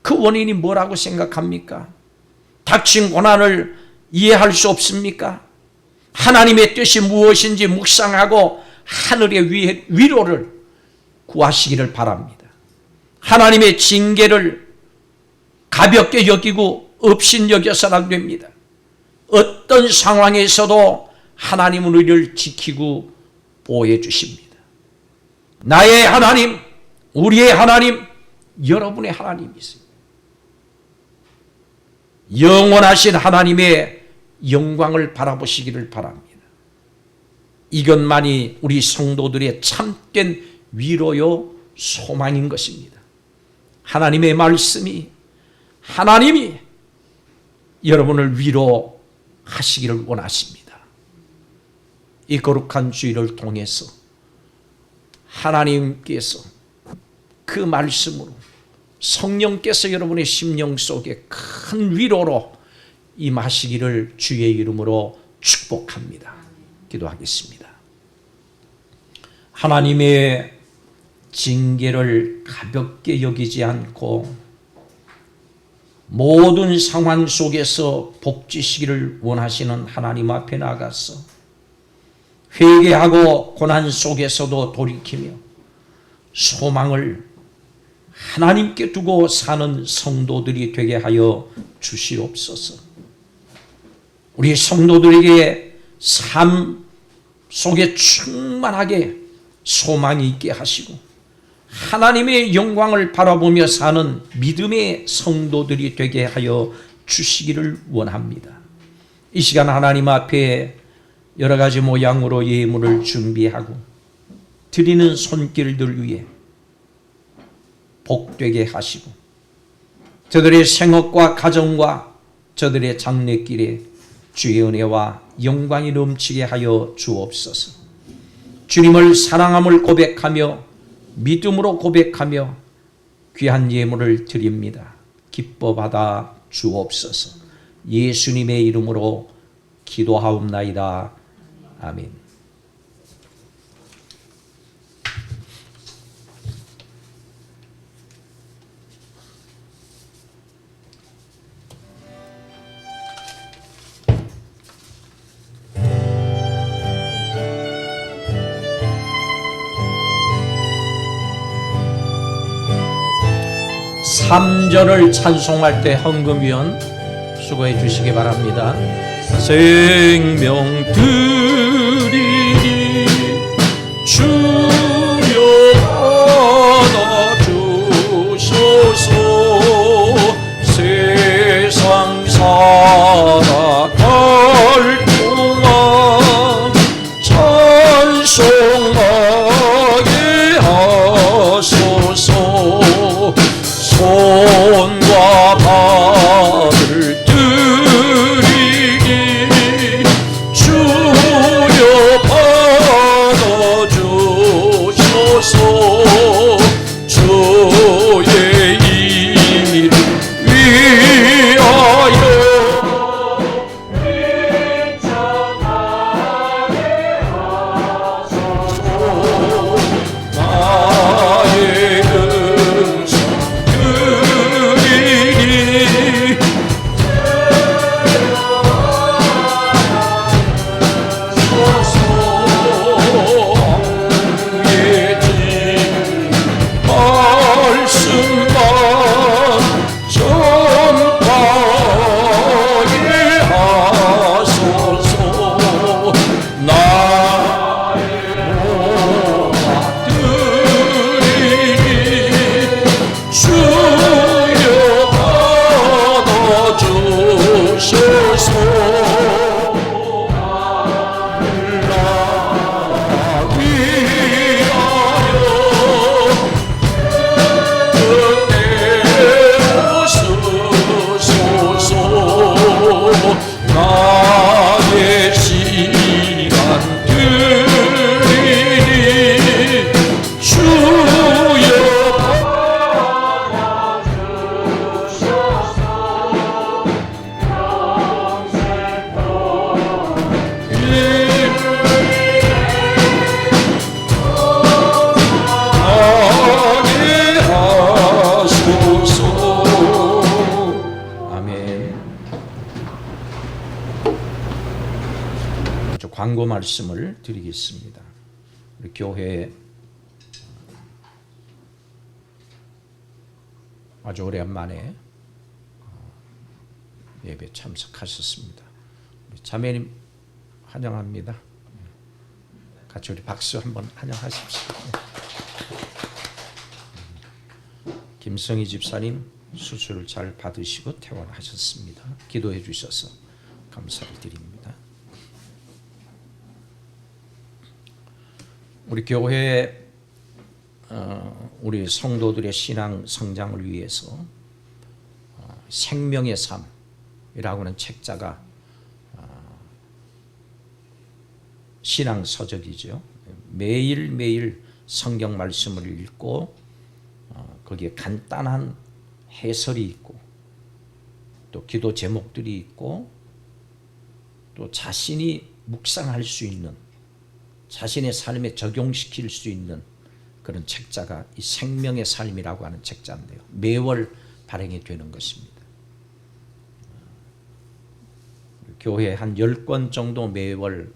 그 원인이 뭐라고 생각합니까? 닥친 고난을 이해할 수 없습니까? 하나님의 뜻이 무엇인지 묵상하고 하늘의 위로를 구하시기를 바랍니다. 하나님의 징계를 가볍게 여기고 업신여겨서는 안 됩니다. 어떤 상황에서도 하나님은 우리를 지키고 보호해 주십니다. 나의 하나님, 우리의 하나님, 여러분의 하나님이세요. 영원하신 하나님의 영광을 바라보시기를 바랍니다. 이것만이 우리 성도들의 참된 위로요 소망인 것입니다. 하나님의 말씀이, 하나님이 여러분을 위로하시기를 원하십니다. 이 거룩한 주일을 통해서 하나님께서 그 말씀으로 성령께서 여러분의 심령 속에 큰 위로로 임하시기를 주의 이름으로 축복합니다. 기도하겠습니다. 하나님의 징계를 가볍게 여기지 않고 모든 상황 속에서 복지시기를 원하시는 하나님 앞에 나가서 회개하고 고난 속에서도 돌이키며 소망을 하나님께 두고 사는 성도들이 되게 하여 주시옵소서. 우리 성도들에게 삶 속에 충만하게 소망이 있게 하시고 하나님의 영광을 바라보며 사는 믿음의 성도들이 되게 하여 주시기를 원합니다. 이 시간 하나님 앞에 여러 가지 모양으로 예물을 준비하고 드리는 손길들 위에 복되게 하시고 저들의 생업과 가정과 저들의 장래길에 주의 은혜와 영광이 넘치게 하여 주옵소서. 주님을 사랑함을 고백하며 믿음으로 고백하며 귀한 예물을 드립니다. 기뻐 받아 주옵소서. 예수님의 이름으로 기도하옵나이다. 아멘. 삼절을 찬송할 때 헌금위원 수고해 주시기 바랍니다. 생명 드리니 주여 받아주소서. 세상 살아갈 동안 찬송하게 하소서. 손과 발을 드리니 주 광고 말씀을 드리겠습니다. 우리 교회에 아주 오랜만에 예배 참석하셨습니다. 우리 자매님 환영합니다. 같이 우리 박수 한번 환영하십시오. 김성희 집사님 수술을 잘 받으시고 퇴원하셨습니다. 기도해 주셔서 감사를 드립니다. 우리 교회 우리 성도들의 신앙 성장을 위해서 생명의 삶이라고 하는 책자가 신앙 서적이죠. 매일매일 성경 말씀을 읽고 거기에 간단한 해설이 있고 또 기도 제목들이 있고 또 자신이 묵상할 수 있는 자신의 삶에 적용시킬 수 있는 그런 책자가 이 생명의 삶이라고 하는 책자인데요. 매월 발행이 되는 것입니다. 교회 한 10권 정도 매월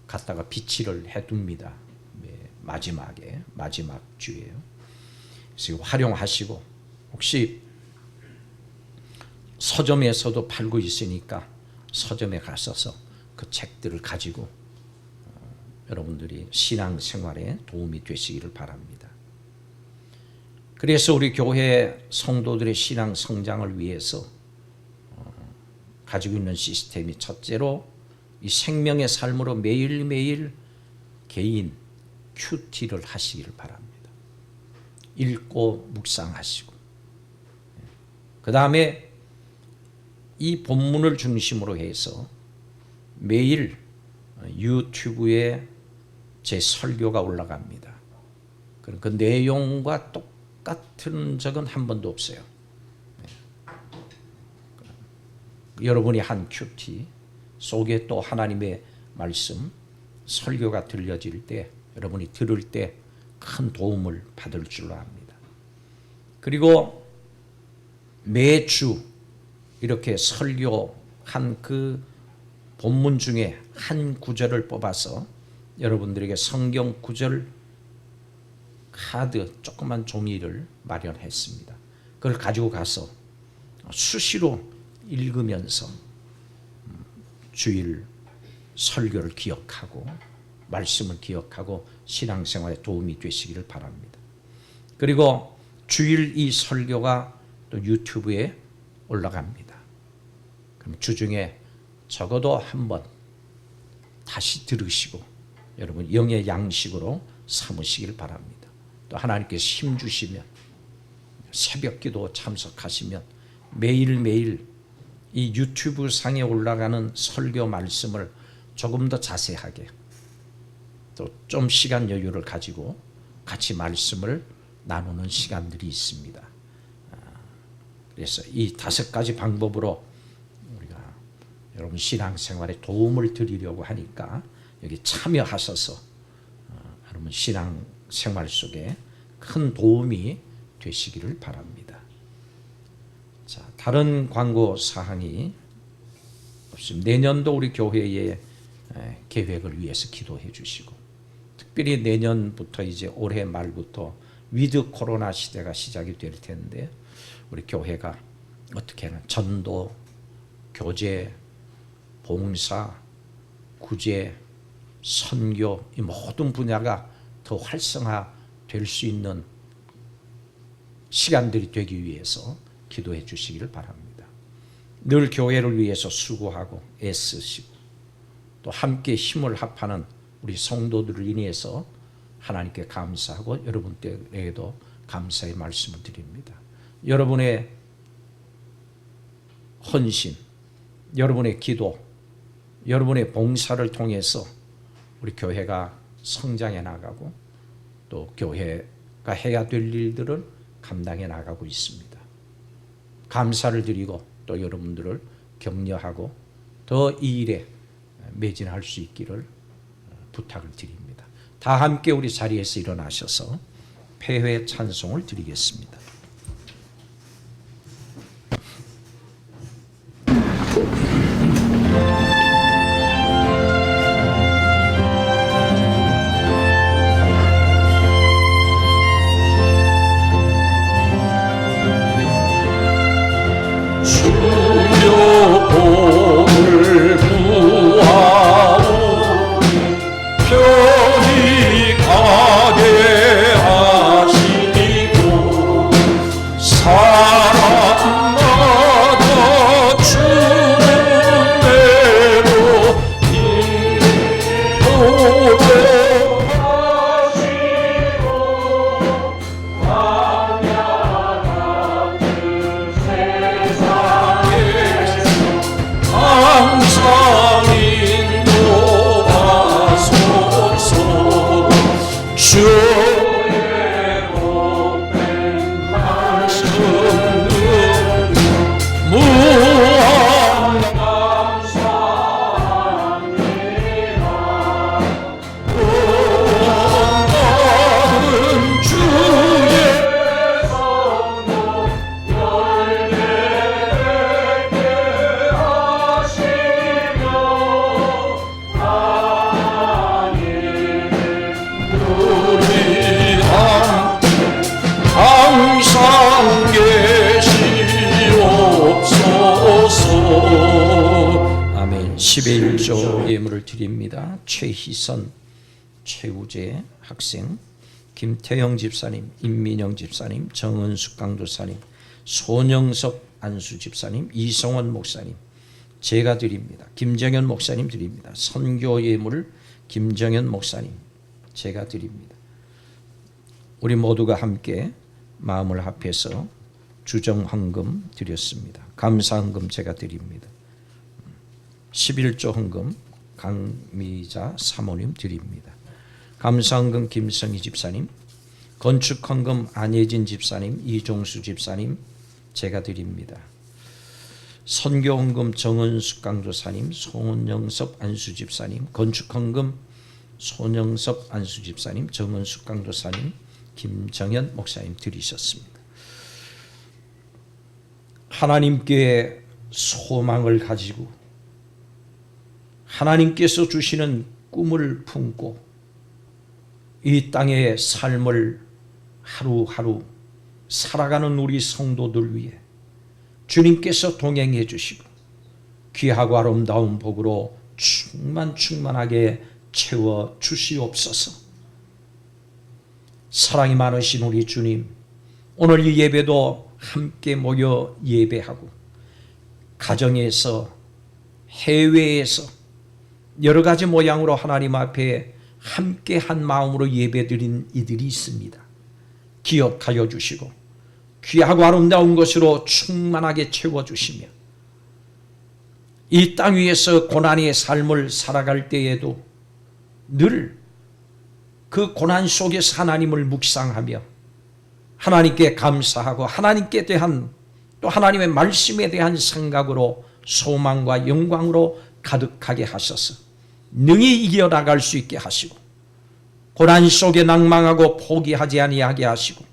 갖다가 비치를 해둡니다. 마지막 주에요. 그래서 활용하시고 혹시 서점에서도 팔고 있으니까 서점에 가셔서 그 책들을 가지고 여러분들이 신앙생활에 도움이 되시기를 바랍니다. 그래서 우리 교회 성도들의 신앙 성장을 위해서 가지고 있는 시스템이 첫째로 이 생명의 삶으로 매일매일 개인 큐티를 하시기를 바랍니다. 읽고 묵상하시고 그 다음에 이 본문을 중심으로 해서 매일 유튜브에 제 설교가 올라갑니다. 그 내용과 똑같은 적은 한 번도 없어요. 여러분이 한 큐티 속에 또 하나님의 말씀 설교가 들려질 때 여러분이 들을 때 큰 도움을 받을 줄로 압니다. 그리고 매주 이렇게 설교한 그 본문 중에 한 구절을 뽑아서 여러분들에게 성경 구절 카드 조그만 종이를 마련했습니다. 그걸 가지고 가서 수시로 읽으면서 주일 설교를 기억하고 말씀을 기억하고 신앙생활에 도움이 되시기를 바랍니다. 그리고 주일 이 설교가 또 유튜브에 올라갑니다. 그럼 주중에 적어도 한번 다시 들으시고 여러분 영의 양식으로 삼으시길 바랍니다. 또 하나님께서 힘 주시면 새벽 기도 참석하시면 매일매일 이 유튜브 상에 올라가는 설교 말씀을 조금 더 자세하게 또 좀 시간 여유를 가지고 같이 말씀을 나누는 시간들이 있습니다. 그래서 이 5가지 방법으로 우리가 여러분 신앙생활에 도움을 드리려고 하니까 여기 참여하셔서 여러분 신앙생활 속에 큰 도움이 되시기를 바랍니다. 자, 다른 광고 사항이 없습니다. 내년도 우리 교회의 계획을 위해서 기도해 주시고 특별히 내년부터 이제 올해 말부터 위드 코로나 시대가 시작이 될 텐데 우리 교회가 어떻게 하는 전도, 교제, 봉사, 구제, 선교 이 모든 분야가 더 활성화될 수 있는 시간들이 되기 위해서 기도해 주시기를 바랍니다. 늘 교회를 위해서 수고하고 애쓰시고 또 함께 힘을 합하는 우리 성도들을 인해서 하나님께 감사하고 여러분들에게도 감사의 말씀을 드립니다. 여러분의 헌신, 여러분의 기도, 여러분의 봉사를 통해서 우리 교회가 성장해 나가고 또 교회가 해야 될 일들을 감당해 나가고 있습니다. 감사를 드리고 또 여러분들을 격려하고 더 이 일에 매진할 수 있기를 부탁을 드립니다. 다 함께 우리 자리에서 일어나셔서 폐회 찬송을 드리겠습니다. 10의 1조 예물을 드립니다. 최희선, 최우재 학생, 김태영 집사님, 임민영 집사님, 정은숙 강도사님, 손영섭 안수 집사님, 이성원 목사님, 제가 드립니다. 김정현 목사님 드립니다. 선교 예물을 김정현 목사님, 제가 드립니다. 우리 모두가 함께 마음을 합해서 주정헌금 드렸습니다. 감사헌금 제가 드립니다. 11조 헌금 강미자 사모님 드립니다. 감사헌금 김성희 집사님, 건축헌금 안예진 집사님, 이종수 집사님 제가 드립니다. 선교헌금 정은숙 강도사님, 손영섭 안수 집사님, 건축헌금 손영섭 안수 집사님, 정은숙 강도사님, 김정현 목사님 드리셨습니다. 하나님께 소망을 가지고 하나님께서 주시는 꿈을 품고 이 땅의 삶을 하루하루 살아가는 우리 성도들 위해 주님께서 동행해 주시고 귀하고 아름다운 복으로 충만하게 채워 주시옵소서. 사랑이 많으신 우리 주님, 오늘 이 예배도 함께 모여 예배하고 가정에서 해외에서 여러 가지 모양으로 하나님 앞에 함께 한 마음으로 예배드린 이들이 있습니다. 기억하여 주시고 귀하고 아름다운 것으로 충만하게 채워주시며 이 땅 위에서 고난의 삶을 살아갈 때에도 늘 그 고난 속에서 하나님을 묵상하며 하나님께 감사하고 하나님께 대한 또 하나님의 말씀에 대한 생각으로 소망과 영광으로 가득하게 하셔서 능히 이겨나갈 수 있게 하시고 고난 속에 낭망하고 포기하지 아니하게 하시고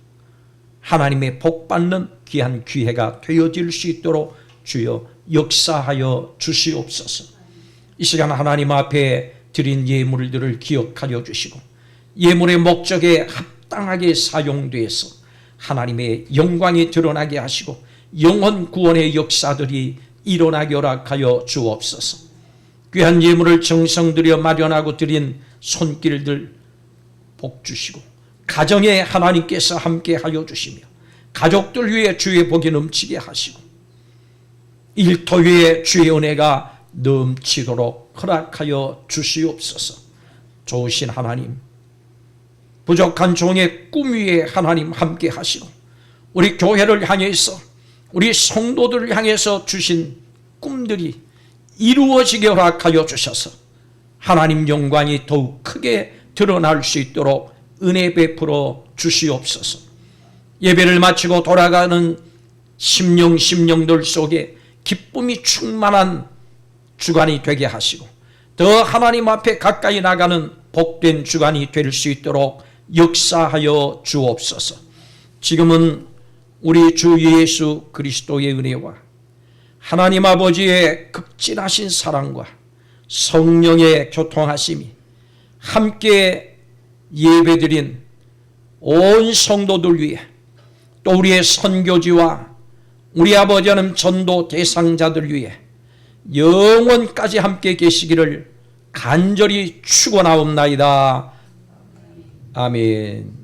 하나님의 복받는 귀한 기회가 되어질 수 있도록 주여 역사하여 주시옵소서. 이 시간 하나님 앞에 드린 예물들을 기억하여 주시고 예물의 목적에 합당하게 사용돼서 하나님의 영광이 드러나게 하시고 영혼 구원의 역사들이 일어나게 허락하여 주옵소서. 귀한 예물을 정성 들여 마련하고 드린 손길들 복 주시고 가정에 하나님께서 함께 하여 주시며 가족들 위해 주의 복이 넘치게 하시고 일터 위에 주의 은혜가 넘치도록 허락하여 주시옵소서. 좋으신 하나님, 부족한 종의 꿈 위에 하나님 함께 하시고 우리 교회를 향해서 우리 성도들을 향해서 주신 꿈들이 이루어지게 허락하여 주셔서 하나님 영광이 더욱 크게 드러날 수 있도록 은혜 베풀어 주시옵소서. 예배를 마치고 돌아가는 심령들 속에 기쁨이 충만한 주간이 되게 하시고 더 하나님 앞에 가까이 나가는 복된 주간이 될 수 있도록 역사하여 주옵소서. 지금은 우리 주 예수 그리스도의 은혜와 하나님 아버지의 극진하신 사랑과 성령의 교통하심이 함께 예배드린 온 성도들 위해 또 우리의 선교지와 우리 아버지 하나님 전도 대상자들 위해 영원까지 함께 계시기를 간절히 축원하옵나이다. 아멘.